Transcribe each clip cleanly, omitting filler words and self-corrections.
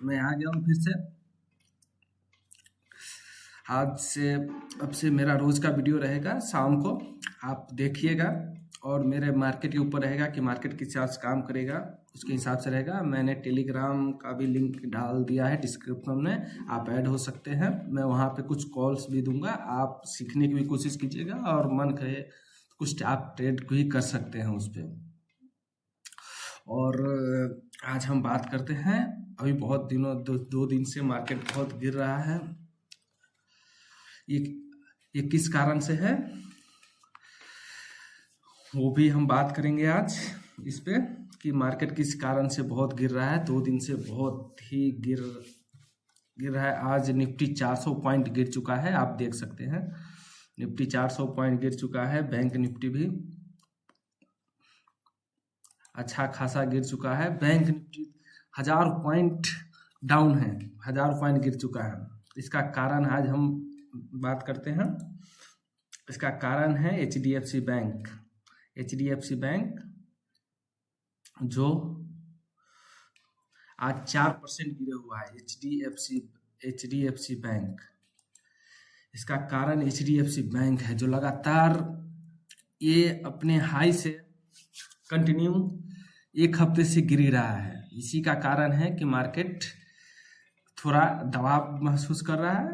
मैं आ गया हूँ फिर से। आज से अब से मेरा रोज का वीडियो रहेगा शाम को, आप देखिएगा। और मेरे मार्केट के ऊपर रहेगा कि मार्केट किस हिसाब से काम करेगा, उसके हिसाब से रहेगा। मैंने टेलीग्राम का भी लिंक डाल दिया है डिस्क्रिप्शन में, आप ऐड हो सकते हैं। मैं वहाँ पे कुछ कॉल्स भी दूंगा, आप सीखने की भी कोशिश कीजिएगा और मन करे तो कुछ आप ट्रेड भी कर सकते हैं उस पर। और आज हम बात करते हैं, अभी बहुत दिनों दो दिन से मार्केट बहुत गिर रहा है। ये ये किस कारण से है वो भी हम बात करेंगे आज इस पे, कि मार्केट किस कारण से बहुत गिर रहा है। 2 दिन से बहुत ही गिर रहा है। आज निफ्टी 400 पॉइंट गिर चुका है, आप देख सकते हैं। निफ्टी 400 पॉइंट गिर चुका है। बैंक निफ्टी भी अच्छा खासा गिर चुका है। बैंक निफ्टी 1000 पॉइंट डाउन है, 1000 पॉइंट गिर चुका है। इसका कारण आज हम बात करते हैं। इसका कारण है HDFC बैंक। HDFC बैंक जो आज 4% गिरे हुआ है। HDFC बैंक, इसका कारण HDFC बैंक है, जो लगातार ये अपने हाई से कंटिन्यू 1 हफ्ते से गिर रहा है। इसी का कारण है कि मार्केट थोड़ा दबाव महसूस कर रहा है,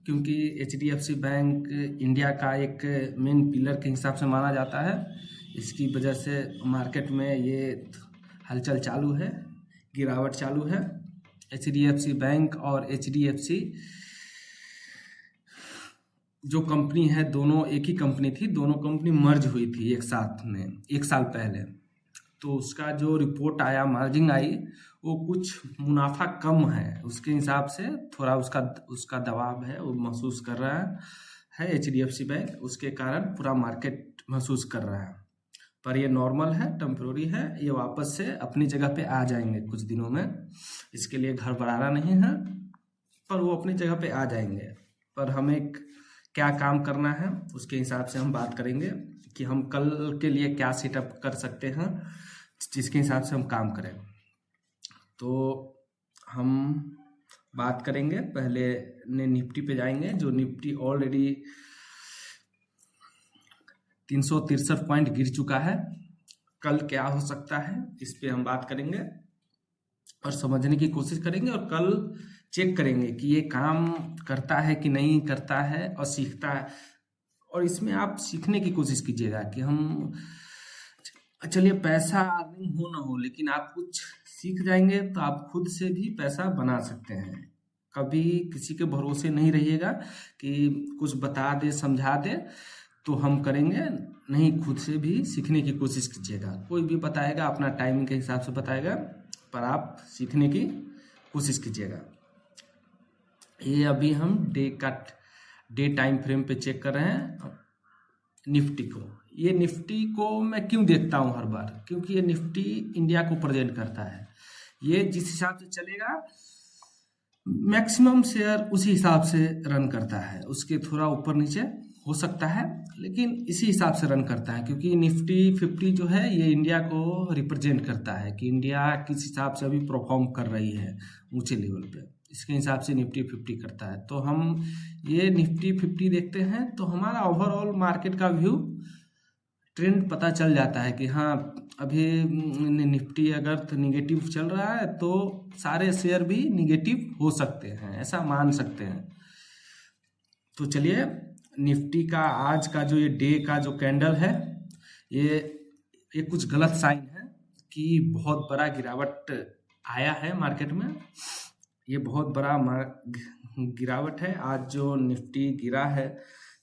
क्योंकि HDFC बैंक इंडिया का एक मेन पिलर के हिसाब से माना जाता है। इसकी वजह से मार्केट में ये हलचल चालू है, गिरावट चालू है। HDFC बैंक और HDFC जो कंपनी है, दोनों एक ही कंपनी थी। दोनों कंपनी मर्ज हुई थी एक साथ में 1 साल पहले। तो उसका जो रिपोर्ट आया, मार्जिन आई, वो कुछ मुनाफा कम है, उसके हिसाब से थोड़ा उसका दबाव है, वो महसूस कर रहा है HDFC बैंक। उसके कारण पूरा मार्केट महसूस कर रहा है। पर ये नॉर्मल है, टेम्प्रोरी है, ये वापस से अपनी जगह पे आ जाएंगे कुछ दिनों में। इसके लिए घर बढ़ाना नहीं है, पर वो अपनी जगह पे आ जाएंगे। पर हमें क्या काम करना है उसके हिसाब से हम बात करेंगे कि हम कल के लिए क्या सेटअप कर सकते हैं, जिसके हिसाब से हम काम करें। तो हम बात करेंगे, पहले निफ्टी पे जाएंगे। जो निफ्टी ऑलरेडी 363 पॉइंट गिर चुका है। कल क्या हो सकता है इस पे हम बात करेंगे और समझने की कोशिश करेंगे, और कल चेक करेंगे कि ये काम करता है कि नहीं करता है, और सीखता है। और इसमें आप सीखने की कोशिश कीजिएगा कि हम, चलिए पैसा अर्निंग हो ना हो, लेकिन आप कुछ सीख जाएंगे तो आप खुद से भी पैसा बना सकते हैं। कभी किसी के भरोसे नहीं रहिएगा कि कुछ बता दे समझा दे तो हम करेंगे, नहीं, खुद से भी सीखने की कोशिश कीजिएगा। कोई भी बताएगा अपना टाइमिंग के हिसाब से बताएगा, पर आप सीखने की कोशिश कीजिएगा। ये अभी हम डे टाइम फ्रेम पे चेक कर रहे हैं निफ्टी को। ये निफ्टी को मैं क्यों देखता हूँ हर बार, क्योंकि ये निफ्टी इंडिया को प्रेजेंट करता है। ये जिस हिसाब से चलेगा, मैक्सिमम शेयर उसी हिसाब से रन करता है। उसके थोड़ा ऊपर नीचे हो सकता है, लेकिन इसी हिसाब से रन करता है, क्योंकि निफ्टी 50 जो है ये इंडिया को रिप्रेजेंट करता है कि इंडिया किस हिसाब से अभी परफॉर्म कर रही है ऊंचे लेवल पे। इसके हिसाब से निफ्टी 50 करता है। तो हम ये निफ्टी 50 देखते हैं तो हमारा ओवरऑल मार्केट का व्यू, ट्रेंड पता चल जाता है कि हाँ, अभी निफ्टी अगर निगेटिव चल रहा है तो सारे शेयर भी निगेटिव हो सकते हैं, ऐसा मान सकते हैं। तो चलिए, निफ्टी का आज का जो ये डे का जो कैंडल है, ये कुछ गलत साइन है कि बहुत बड़ा गिरावट आया है मार्केट में। ये बहुत बड़ा गिरावट है। आज जो निफ्टी गिरा है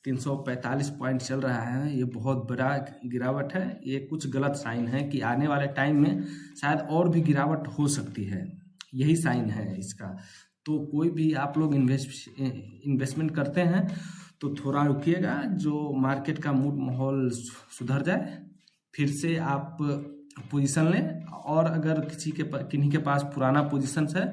345 पॉइंट चल रहा है, ये बहुत बड़ा गिरावट है। ये कुछ गलत साइन है कि आने वाले टाइम में शायद और भी गिरावट हो सकती है, यही साइन है इसका। तो कोई भी आप लोग इन्वेस्टमेंट करते हैं तो थोड़ा रुकिएगा, जो मार्केट का मूड माहौल सुधर जाए फिर से आप पोजीशन लें। और अगर किन्हीं के पास पुराना पोजीशन है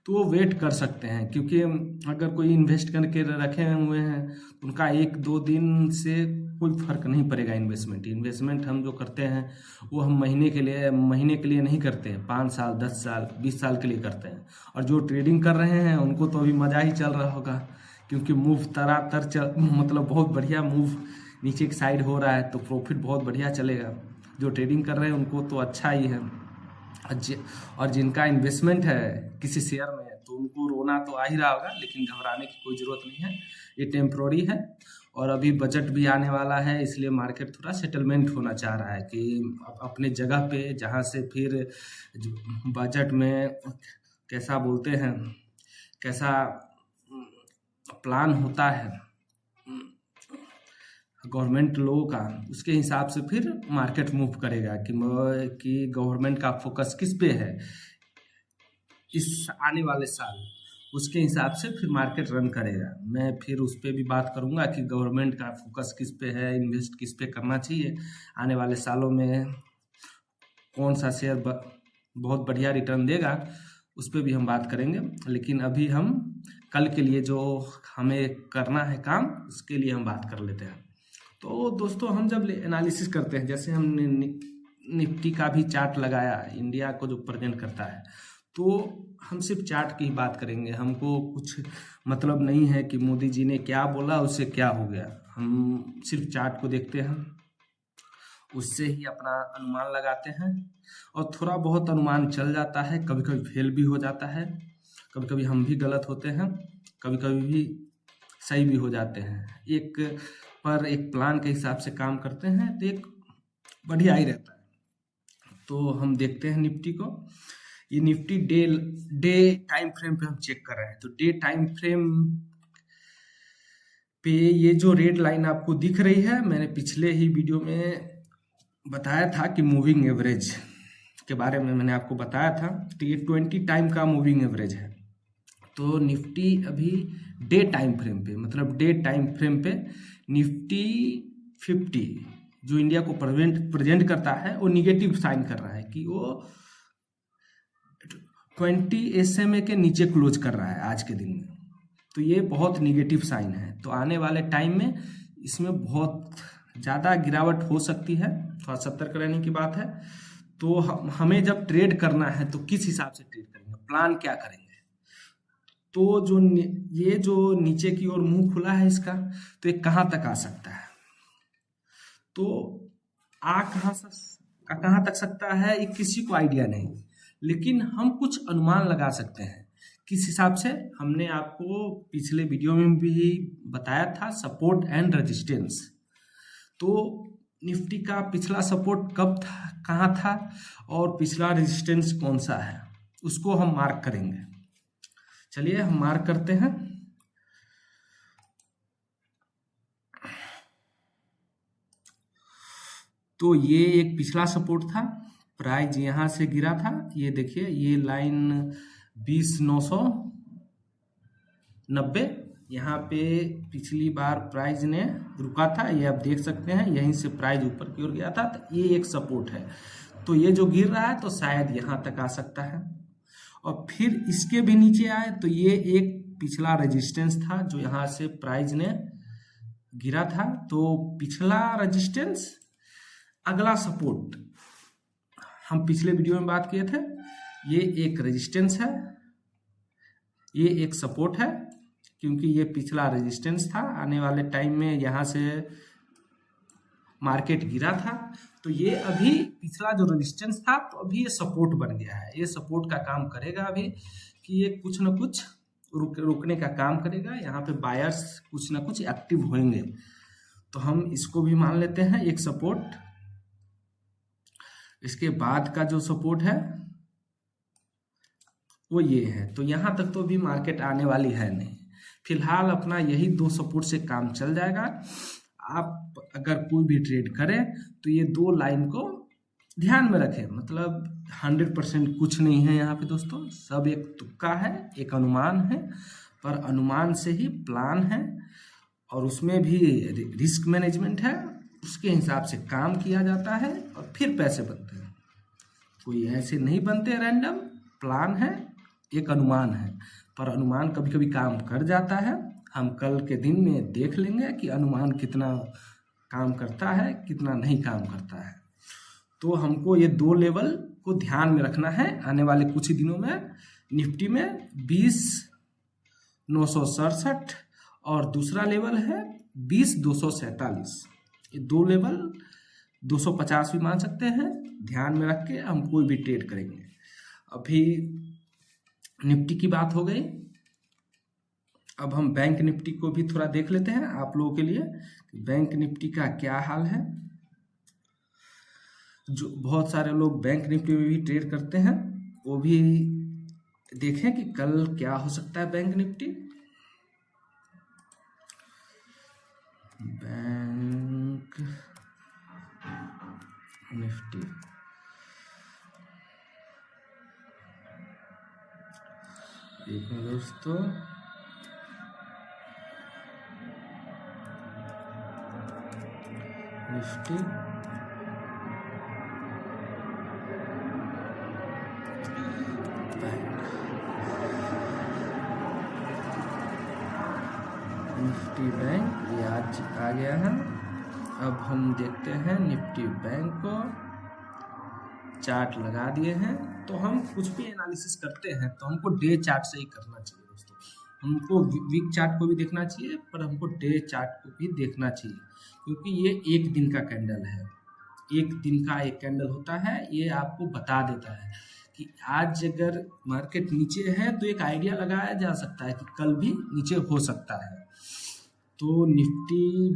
तो वो वेट कर सकते हैं, क्योंकि अगर कोई इन्वेस्ट करके रखे हुए हैं उनका 1-2 दिन से कोई फर्क नहीं पड़ेगा। इन्वेस्टमेंट हम जो करते हैं वो हम महीने के लिए नहीं करते हैं, 5 साल 10 साल 20 साल के लिए करते हैं। और जो ट्रेडिंग कर रहे हैं उनको तो अभी मज़ा ही चल रहा होगा, क्योंकि मूव तरातर मतलब बहुत बढ़िया मूव नीचे की साइड हो रहा है, तो प्रॉफिट बहुत बढ़िया चलेगा। जो ट्रेडिंग कर रहे हैं उनको तो अच्छा ही है। और जिनका इन्वेस्टमेंट है किसी शेयर में, तो उनको रोना तो आ ही रहा होगा, लेकिन घबराने की कोई ज़रूरत नहीं है। ये टेम्प्रोरी है और अभी बजट भी आने वाला है, इसलिए मार्केट थोड़ा सेटलमेंट होना चाह रहा है कि अपने जगह पे, जहाँ से फिर बजट में कैसा बोलते हैं, कैसा प्लान होता है गवर्नमेंट लोगों का, उसके हिसाब से फिर मार्केट मूव करेगा कि गवर्नमेंट का फोकस किस पे है इस आने वाले साल, उसके हिसाब से फिर मार्केट रन करेगा। मैं फिर उस पर भी बात करूंगा कि गवर्नमेंट का फोकस किस पे है, इन्वेस्ट किस पे करना चाहिए आने वाले सालों में, कौन सा शेयर बहुत बढ़िया रिटर्न देगा, उस पर भी हम बात करेंगे। लेकिन अभी हम कल के लिए जो हमें करना है काम, उसके लिए हम बात कर लेते हैं। तो दोस्तों, हम जब एनालिसिस करते हैं, जैसे हमने निफ्टी का भी चार्ट लगाया, इंडिया को जो प्रेजेंट करता है, तो हम सिर्फ चार्ट की ही बात करेंगे। हमको कुछ मतलब नहीं है कि मोदी जी ने क्या बोला उससे क्या हो गया, हम सिर्फ चार्ट को देखते हैं, उससे ही अपना अनुमान लगाते हैं। और थोड़ा बहुत अनुमान चल जाता है, कभी कभी फेल भी हो जाता है, कभी कभी हम भी गलत होते हैं, कभी कभी भी सही भी हो जाते हैं। एक प्लान के हिसाब से काम करते हैं तो एक बढ़िया ही रहता है। तो हम देखते हैं निफ्टी को। ये निफ्टी डे टाइम फ्रेम पे हम चेक कर रहे हैं। तो डे टाइम फ्रेम पे ये जो रेड लाइन आपको दिख रही है, मैंने पिछले ही वीडियो में बताया था कि मूविंग एवरेज के बारे में मैंने आपको बताया था। तो ये 20 टाइम का मूविंग एवरेज है। तो निफ्टी अभी डे टाइम फ्रेम पे, मतलब डे टाइम फ्रेम पे निफ्टी 50 जो इंडिया को प्रेजेंट करता है, वो निगेटिव साइन कर रहा है कि वो 20 SMA के नीचे क्लोज कर रहा है आज के दिन में। तो ये बहुत निगेटिव साइन है। तो आने वाले टाइम में इसमें बहुत ज़्यादा गिरावट हो सकती है, थोड़ा सतर्क रहने की बात है। तो हमें जब ट्रेड करना है तो किस हिसाब से ट्रेड करेंगे, प्लान क्या करेंगे। तो ये जो नीचे की ओर मुंह खुला है इसका, तो ये कहाँ तक आ सकता है, तो कहाँ तक सकता है, ये किसी को आइडिया नहीं, लेकिन हम कुछ अनुमान लगा सकते हैं। किस हिसाब से, हमने आपको पिछले वीडियो में भी बताया था, सपोर्ट एंड रेजिस्टेंस। तो निफ्टी का पिछला सपोर्ट कब था, कहाँ था, और पिछला रेजिस्टेंस कौन सा है, उसको हम मार्क करेंगे। चलिए हम मार्क करते हैं। तो ये एक पिछला सपोर्ट था, प्राइस यहाँ से गिरा था, ये देखिए ये लाइन 20,990, यहाँ पे पिछली बार प्राइस ने रुका था, ये आप देख सकते हैं, यहीं से प्राइस ऊपर की ओर गया था। तो ये एक सपोर्ट है। तो ये जो गिर रहा है तो शायद यहाँ तक आ सकता है, और फिर इसके भी नीचे आए तो ये एक पिछला रेजिस्टेंस था जो यहाँ से प्राइस ने गिरा था। तो पिछला रेजिस्टेंस, अगला सपोर्ट, हम पिछले वीडियो में बात किए थे, ये एक रेजिस्टेंस है, ये एक सपोर्ट है, क्योंकि ये पिछला रेजिस्टेंस था। आने वाले टाइम में यहाँ से मार्केट गिरा था, तो ये अभी पिछला जो रेजिस्टेंस था, तो अभी ये सपोर्ट बन गया है। ये सपोर्ट का काम करेगा अभी, कि ये कुछ न कुछ रुकने का काम करेगा। यहाँ पे बायर्स कुछ न कुछ एक्टिव होंगे, तो हम इसको भी मान लेते हैं एक सपोर्ट। इसके बाद का जो सपोर्ट है वो ये है। तो यहाँ तक तो भी मार्केट आने वाली है नहीं, फिलहाल अपना यही 2 सपोर्ट से काम चल जाएगा। आप अगर कोई भी ट्रेड करें तो ये 2 लाइन को ध्यान में रखें। मतलब 100% कुछ नहीं है यहाँ पे दोस्तों, सब एक तुक्का है, एक अनुमान है, पर अनुमान से ही प्लान है, और उसमें भी रिस्क मैनेजमेंट है, उसके हिसाब से काम किया जाता है और फिर पैसे बनते हैं। कोई ऐसे नहीं बनते रैंडम, प्लान है, एक अनुमान है, पर अनुमान कभी कभी काम कर जाता है। हम कल के दिन में देख लेंगे कि अनुमान कितना काम करता है, कितना नहीं काम करता है। तो हमको ये 2 लेवल को ध्यान में रखना है आने वाले कुछ ही दिनों में। निफ्टी में 20,967 और दूसरा लेवल है 20,247। ये 2 लेवल 250 भी मान सकते हैं, ध्यान में रख के हम कोई भी ट्रेड करेंगे। अभी निफ्टी की बात हो गई, अब हम बैंक निफ्टी को भी थोड़ा देख लेते हैं आप लोगों के लिए, बैंक निफ्टी का क्या हाल है। जो बहुत सारे लोग बैंक निफ्टी में भी ट्रेड करते हैं, वो भी देखें कि कल क्या हो सकता है बैंक निफ्टी। बैंक निफ्टी देखो दोस्तों, निफ्टी निफ्टी बैंक ये आज आ गया है। अब हम देखते हैं निफ्टी बैंक को, चार्ट लगा दिए हैं। तो हम कुछ भी एनालिसिस करते हैं तो हमको डे चार्ट से ही करना चाहिए दोस्तों। हमको वीक चार्ट को भी देखना चाहिए, पर हमको डे चार्ट को भी देखना चाहिए, क्योंकि ये एक दिन का कैंडल है। एक दिन का एक कैंडल होता है, ये आपको बता देता है कि आज अगर मार्केट नीचे है तो एक आइडिया लगाया जा सकता है कि कल भी नीचे हो सकता है। तो निफ्टी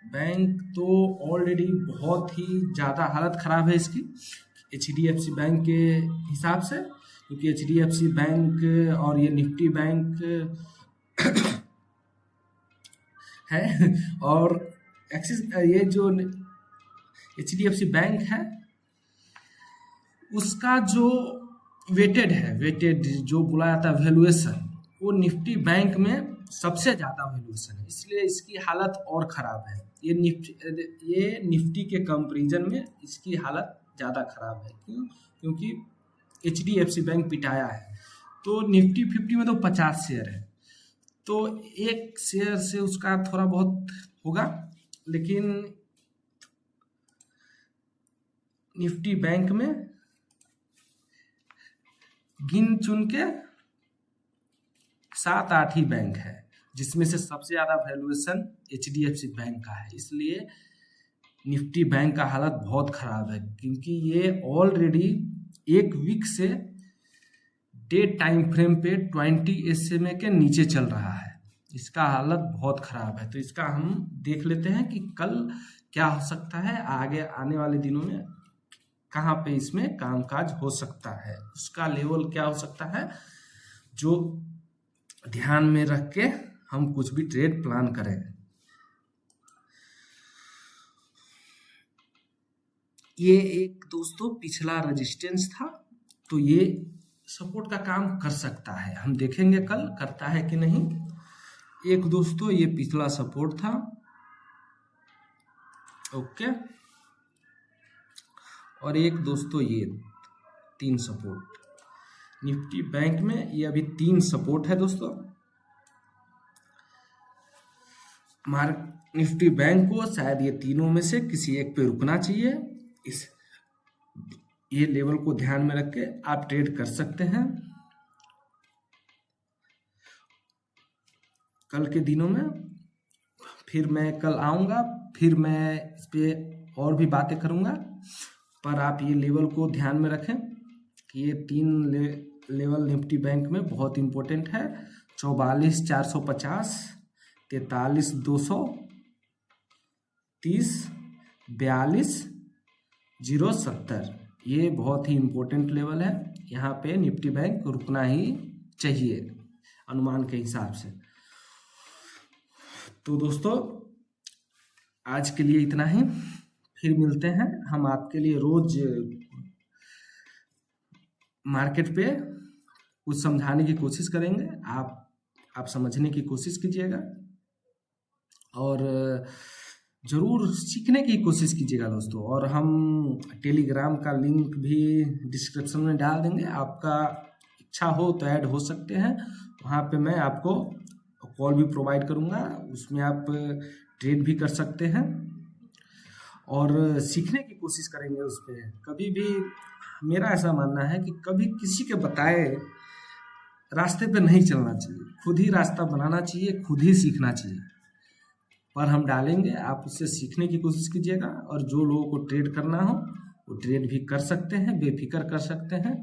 बैंक तो ऑलरेडी बहुत ही ज़्यादा हालत ख़राब है इसकी, HDFC बैंक के हिसाब से, क्योंकि HDFC बैंक और ये निफ्टी बैंक है, और एक्सिस ये जो HDFC बैंक है उसका जो वेटेड जो बुलाया जाता है वैल्यूएशन, वो निफ्टी बैंक में सबसे ज़्यादा वैल्यूएशन है, इसलिए इसकी हालत और ख़राब है। ये निफ्टी के कंपैरिजन में इसकी हालत ज़्यादा ख़राब है। क्यों? क्योंकि HDFC बैंक पिटाया है। तो निफ्टी 50 में तो 50 शेयर है, तो एक शेयर से उसका थोड़ा बहुत होगा, लेकिन निफ्टी बैंक में गिन चुन के 7-8 ही बैंक है, जिसमें से सबसे ज़्यादा वैल्यूएशन HDFC बैंक का है। इसलिए निफ्टी बैंक का हालत बहुत ख़राब है, क्योंकि ये ऑलरेडी एक वीक से डे टाइम फ्रेम पे 20 SMA के नीचे चल रहा है। इसका हालत बहुत ख़राब है। तो इसका हम देख लेते हैं कि कल क्या हो सकता है, आगे आने वाले दिनों में कहाँ पे इसमें कामकाज हो सकता है, उसका लेवल क्या हो सकता है, जो ध्यान में रख के हम कुछ भी ट्रेड प्लान करें। ये एक दोस्तों पिछला रेजिस्टेंस था, तो ये सपोर्ट का काम कर सकता है। हम देखेंगे कल करता है कि नहीं। एक दोस्तों ये पिछला सपोर्ट था, ओके, और एक दोस्तों ये 3 सपोर्ट निफ्टी बैंक में, ये अभी 3 सपोर्ट है दोस्तों। निफ्टी बैंक को शायद ये तीनों में से किसी एक पे रुकना चाहिए। ये लेवल को ध्यान में रख के आप ट्रेड कर सकते हैं। कल के दिनों में फिर मैं कल आऊँगा, फिर मैं इस पे और भी बातें करूँगा, पर आप ये लेवल को ध्यान में रखें कि ये 3 लेवल निफ्टी बैंक में बहुत इम्पोर्टेंट है। 44,450, 43,230, 42,070, ये बहुत ही इम्पोर्टेंट लेवल है। यहाँ पे निफ्टी बैंक रुकना ही चाहिए अनुमान के हिसाब से। तो दोस्तों आज के लिए इतना ही, फिर मिलते हैं। हम आपके लिए रोज मार्केट पे कुछ समझाने की कोशिश करेंगे, आप समझने की कोशिश कीजिएगा और ज़रूर सीखने की कोशिश कीजिएगा दोस्तों। और हम टेलीग्राम का लिंक भी डिस्क्रिप्शन में डाल देंगे, आपका इच्छा हो तो ऐड हो सकते हैं। वहाँ पे मैं आपको कॉल भी प्रोवाइड करूँगा, उसमें आप ट्रेड भी कर सकते हैं और सीखने की कोशिश करेंगे उस पर। कभी भी मेरा ऐसा मानना है कि कभी किसी के बताए रास्ते पे नहीं चलना चाहिए, खुद ही रास्ता बनाना चाहिए, खुद ही सीखना चाहिए। पर हम डालेंगे, आप उससे सीखने की कोशिश कीजिएगा और जो लोगों को ट्रेड करना हो वो ट्रेड भी कर सकते हैं, बेफिक्र कर सकते हैं।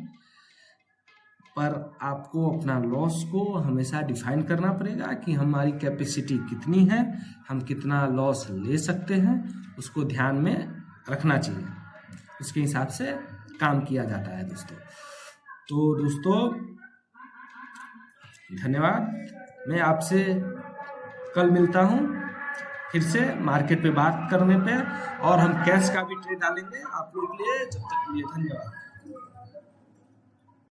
पर आपको अपना लॉस को हमेशा डिफाइन करना पड़ेगा कि हमारी कैपेसिटी कितनी है, हम कितना लॉस ले सकते हैं, उसको ध्यान में रखना चाहिए। उसके हिसाब से काम किया जाता है दोस्तों। तो दोस्तों धन्यवाद। मैं आपसे कल मिलता हूँ फिर से मार्केट पे बात करने पे, और हम कैश का भी ट्रेड डालेंगे आप लोगों के लिए। जब तक के लिए धन्यवाद।